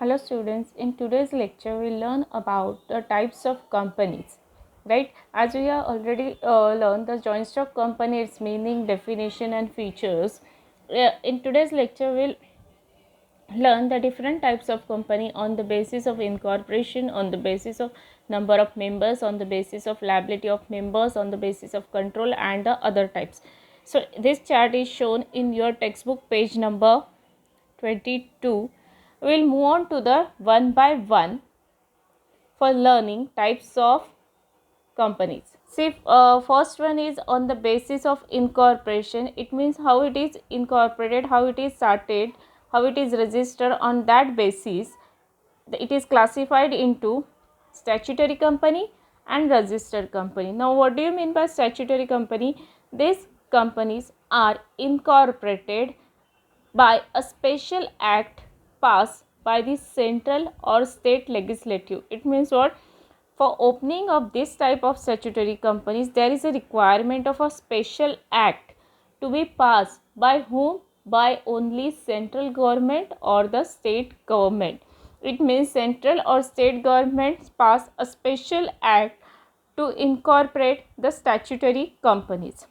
Hello students, in today's lecture we will learn about the types of companies, right? As we have already learned the joint stock company, its meaning, definition and features. In today's lecture we will learn the different types of company on the basis of incorporation, on the basis of number of members, on the basis of liability of members, on the basis of control and the other types. So this chart is shown in your textbook page number 22. We will move on to the one by one for learning types of companies. See, first one is on the basis of incorporation. It means how it is incorporated, how it is started, how it is registered. On that basis, it is classified into statutory company and registered company. Now, what do you mean by statutory company? These companies are incorporated by a special act passed by the central or state legislative. It means what? For opening of this type of statutory companies, there is a requirement of a special act to be passed by whom? By only central government or the state government. It means central or state governments pass a special act to incorporate the statutory companies.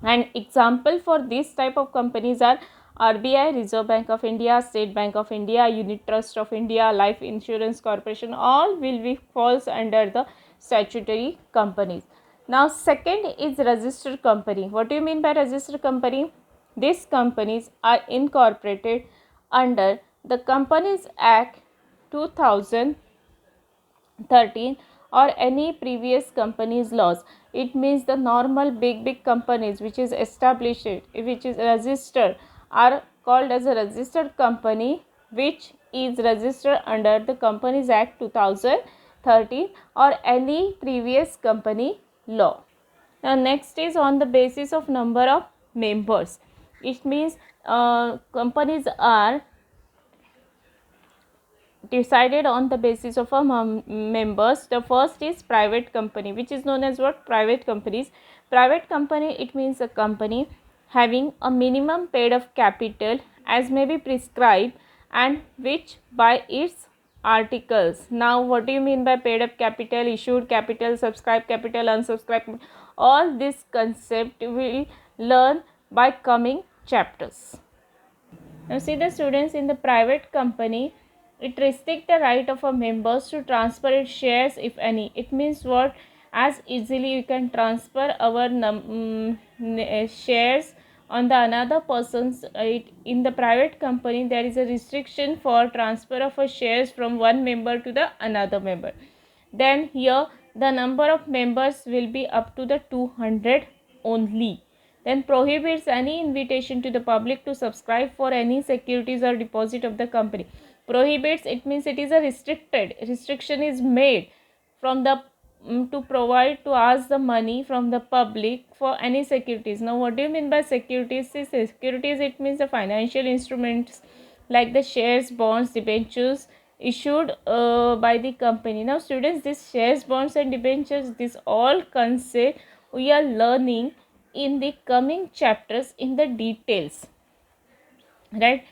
And example for this type of companies are RBI, Reserve Bank of India, State Bank of India, Unit Trust of India, Life Insurance Corporation, all will be falls under the statutory companies. Now second is registered company. What do you mean by registered company? These companies are incorporated under the Companies Act 2013 or any previous company's laws. It means the normal big companies which is established, which is registered, are called as a registered company, which is registered under the Companies Act 2013 or any previous company law. Now next is on the basis of number of members. It means companies are decided on the basis of a members. The first is private company, which is known as what? Private companies. Private company, it means a company having a minimum paid of capital as may be prescribed and which by its articles. Now what do you mean by paid up capital, issued capital, subscribed capital, unsubscribed? All this concept we will learn by coming chapters. Now see the students, in the private company, it restricts the right of a members to transfer its shares if any. It means what? As easily we can transfer our shares on the another person's. In the private company there is a restriction for transfer of a shares from one member to the another member. Then here the number of members will be up to the 200 only. Then prohibits any invitation to the public to subscribe for any securities or deposit of the company. Prohibits, it means it is a restriction is made from the to provide, to ask the money from the public for any securities. Now what do you mean by securities? Securities, it means the financial instruments like the shares, bonds, debentures issued by the company. Now students, these shares, bonds and debentures, this all concept we are learning in the coming chapters in the details, right?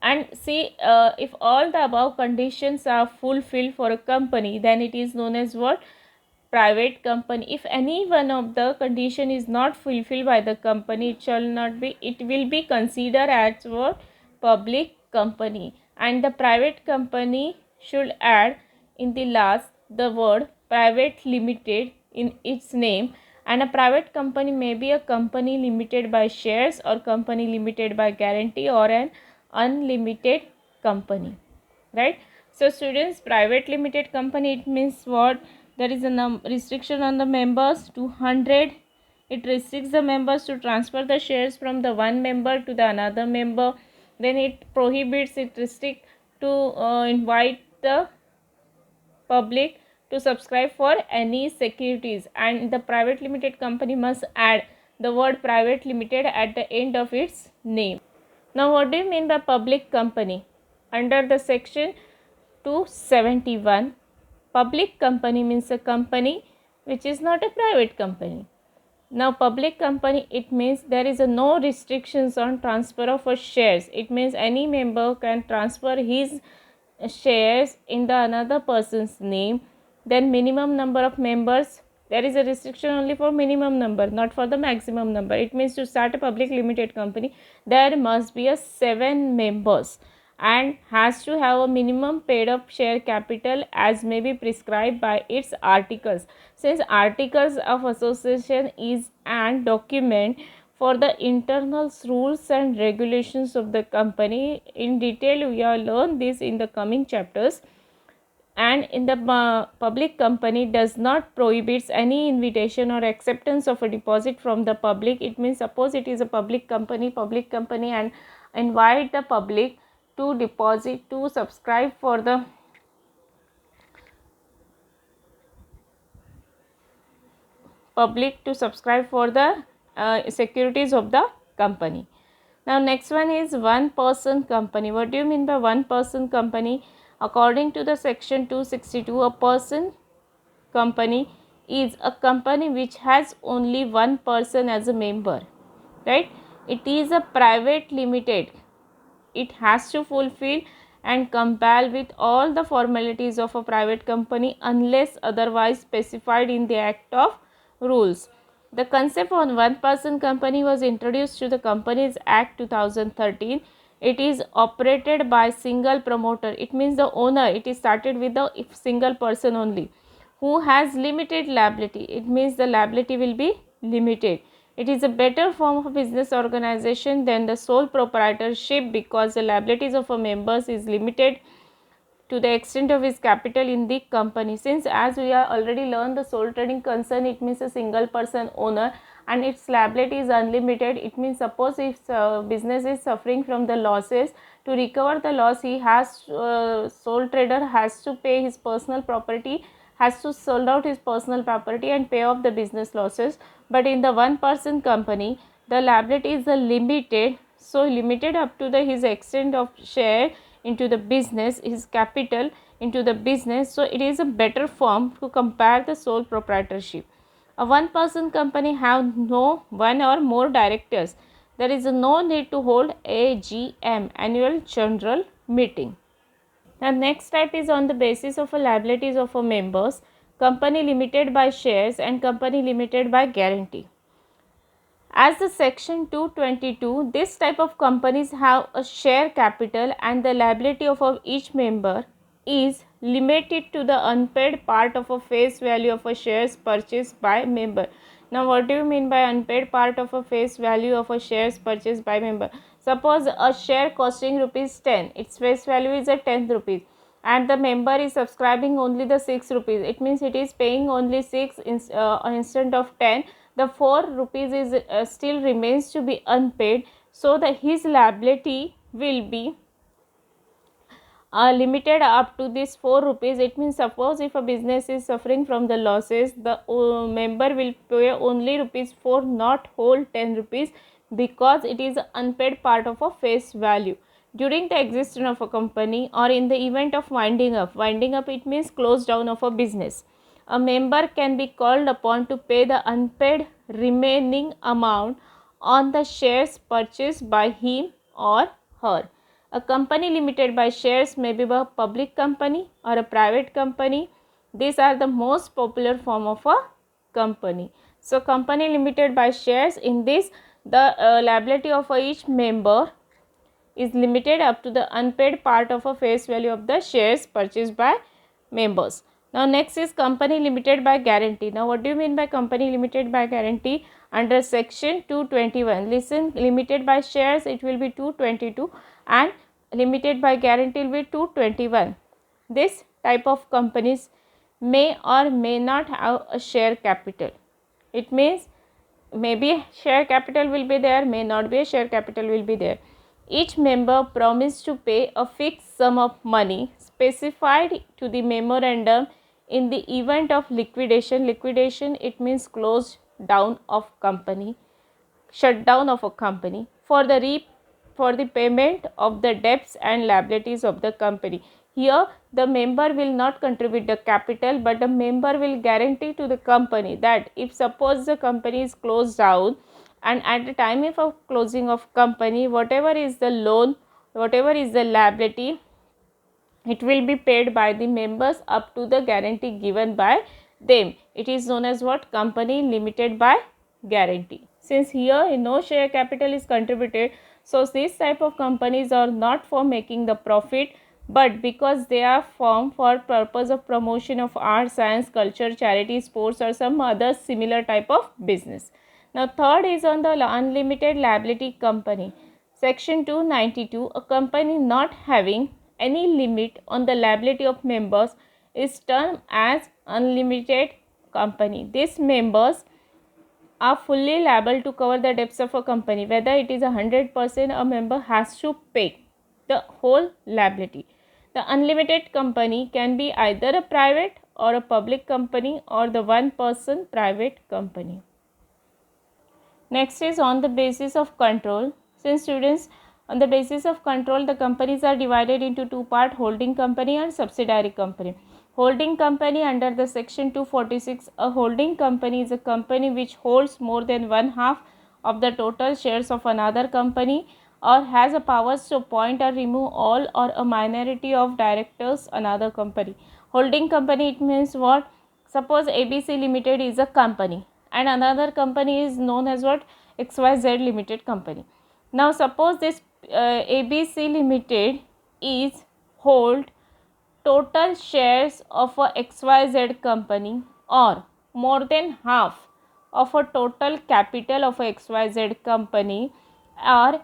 And see, if all the above conditions are fulfilled for a company, then it is known as what? Private company. If any one of the condition is not fulfilled by the company, it will be considered as what? Public company. And the private company should add in the last the word private limited in its name. And a private company may be a company limited by shares or company limited by guarantee or an unlimited company, right? So students, private limited company, it means what? There is a restriction on the members, 200. It restricts the members to transfer the shares from the one member to the another member. Then it prohibits, it restricts to invite the public to subscribe for any securities, and the private limited company must add the word private limited at the end of its name. Now what do you mean by public company? Under the section 271, public company means a company which is not a private company. Now public company, it means there is no restrictions on transfer of shares. It means any member can transfer his shares in the another person's name, then minimum number of members, there is a restriction only for minimum number, not for the maximum number. It means to start a public limited company, there must be a 7 members and has to have a minimum paid up share capital as may be prescribed by its articles. Since articles of association is an document for the internal rules and regulations of the company, in detail we will learn this in the coming chapters. And in the public company does not prohibits any invitation or acceptance of a deposit from the public. It means suppose it is a public company and invite the public to deposit, to subscribe for the public, to subscribe for the securities of the company. Now next one is one person company. What do you mean by one person company? According to the section 262, a person company is a company which has only one person as a member, right? It is a private limited. It has to fulfill and comply with all the formalities of a private company unless otherwise specified in the Act of Rules. The concept of one person company was introduced to the Companies Act 2013. It is operated by single promoter. It means the owner, it is started with the single person only, who has limited liability. It means the liability will be limited. It is a better form of business organization than the sole proprietorship because the liabilities of a members is limited to the extent of his capital in the company. Since as we are already learned the sole trading concern, it means a single person owner and its liability is unlimited. It means suppose if business is suffering from the losses, to recover the loss he has sole trader has to pay his personal property, has to sold out his personal property and pay off the business losses. But in the one person company the liability is limited, so limited up to the his extent of share into the business, his capital into the business. So it is a better form to compare the sole proprietorship. A one person company have no one or more directors. There is no need to hold AGM, annual general meeting. Now next type is on the basis of a liabilities of a members, company limited by shares and company limited by guarantee. As the section 222, this type of companies have a share capital and the liability of each member is limited to the unpaid part of a face value of a shares purchased by member. Now what do you mean by unpaid part of a face value of a shares purchased by member? Suppose a share costing rupees 10, its face value is a 10 rupees and the member is subscribing only the 6 rupees. It means it is paying only 6 instead of 10. The 4 rupees is still remains to be unpaid, so the his liability will be limited up to this 4 rupees. It means suppose if a business is suffering from the losses, the member will pay only rupees 4, not whole 10 rupees, because it is unpaid part of a face value. During the existence of a company or in the event of winding up it means close down of a business, a member can be called upon to pay the unpaid remaining amount on the shares purchased by him or her. A company limited by shares may be a public company or a private company. These are the most popular form of a company. So company limited by shares, in this the liability of each member is limited up to the unpaid part of a face value of the shares purchased by members. Now next is company limited by guarantee. Now what do you mean by company limited by guarantee? Under section 221, listen, limited by shares it will be 222 and limited by guarantee will be 221. This type of companies may or may not have a share capital. It means maybe share capital will be there, may not be a share capital will be there. Each member promised to pay a fixed sum of money specified to the memorandum in the event of liquidation. Liquidation, it means close down of company, shutdown of a company, for the payment of the debts and liabilities of the company. Here the member will not contribute the capital, but the member will guarantee to the company that if suppose the company is closed down and at the time of closing of company, whatever is the loan, whatever is the liability, It will be paid by the members up to the guarantee given by them. It is known as what? Company limited by guarantee. Since here no share capital is contributed, so this type of companies are not for making the profit, but because they are formed for purpose of promotion of art, science, culture, charity, sports or some other similar type of business. Now third is on the unlimited liability company. Section 292, a company not having any limit on the liability of members is termed as unlimited company. These members are fully liable to cover the debts of a company. Whether it is 100%, a member has to pay the whole liability. The unlimited company can be either a private or a public company or the one person private company. Next is on the basis of control. Since students, on the basis of control, the companies are divided into two parts, holding company and subsidiary company. Holding company under the section 246, a holding company is a company which holds more than one half of the total shares of another company or has a powers to appoint or remove all or a minority of directors another company. Holding company, it means what? Suppose ABC Limited is a company and another company is known as what? XYZ Limited company. Now suppose this ABC Limited is hold total shares of a XYZ company or more than half of a total capital of a XYZ company, or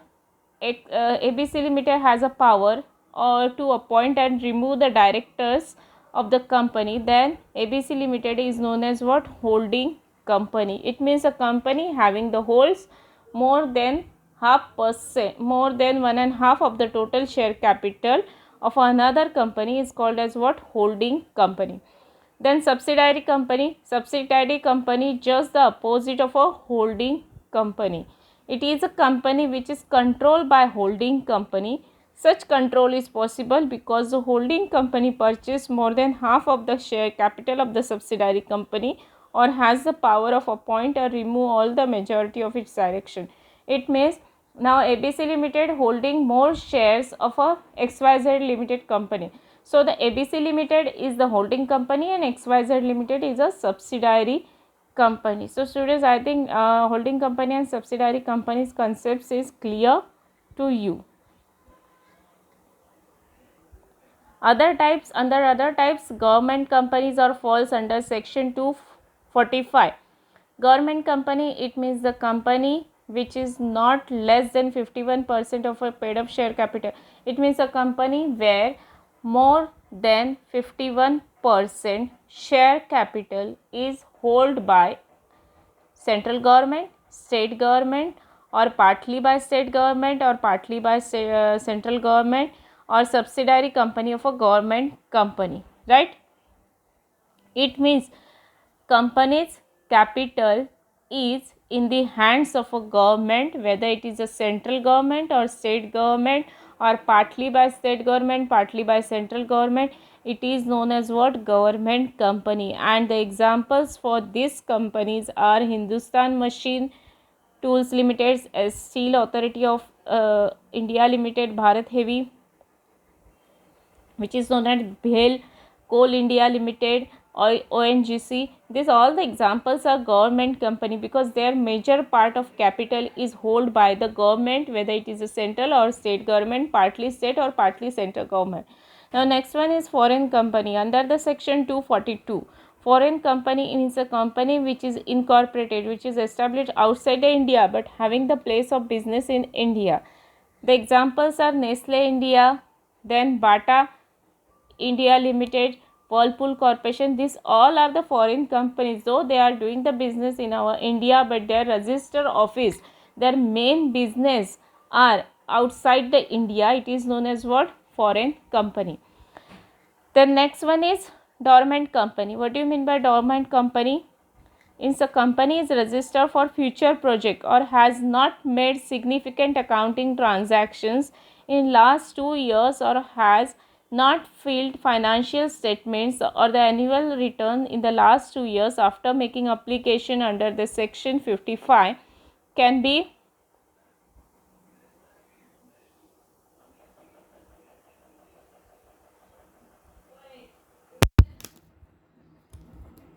ABC Limited has a power or to appoint and remove the directors of the company, then ABC Limited is known as what? Holding company. It means a company having the holds more than more than 1.5 of the total share capital of another company is called as what? Holding company. Then subsidiary company. Subsidiary company just the opposite of a holding company. It is a company which is controlled by holding company. Such control is possible because the holding company purchased more than half of the share capital of the subsidiary company or has the power of appoint or remove all the majority of its direction. It means now ABC Limited holding more shares of a XYZ Limited company. So the ABC Limited is the holding company and XYZ Limited is a subsidiary company. So students, I think holding company and subsidiary companies concepts is clear to you. Other types, under other types, government companies are falls under section 245. Government company, it means the company which is not less than 51% of a paid up share capital. It means a company where more than 51% share capital is held by central government, state government, or partly by state government or partly by central government, or subsidiary company of a government company, right? It means company's capital is in the hands of a government, whether it is a central government or state government or partly by state government, partly by central government. It is known as what? Government company. And the examples for these companies are Hindustan Machine Tools Limited, Steel Authority of India Limited, Bharat Heavy, which is known as BHEL, Coal India Limited, ONGC. These all the examples are government company because their major part of capital is held by the government, whether it is a central or state government, partly state or partly central government. Now next one is foreign company under the section 242. Foreign company is a company which is incorporated, which is established outside India but having the place of business in India. The examples are Nestle India, then Bata India Limited, Whirlpool Corporation. These all are the foreign companies, though they are doing the business in our India, but their register office, their main business are outside the India. It is known as what? Foreign company. The next one is dormant company. What do you mean by dormant company? If a company is registered for future project or has not made significant accounting transactions in last 2 years or has not filed financial statements or the annual return in the last 2 years after making application under the section 55 can be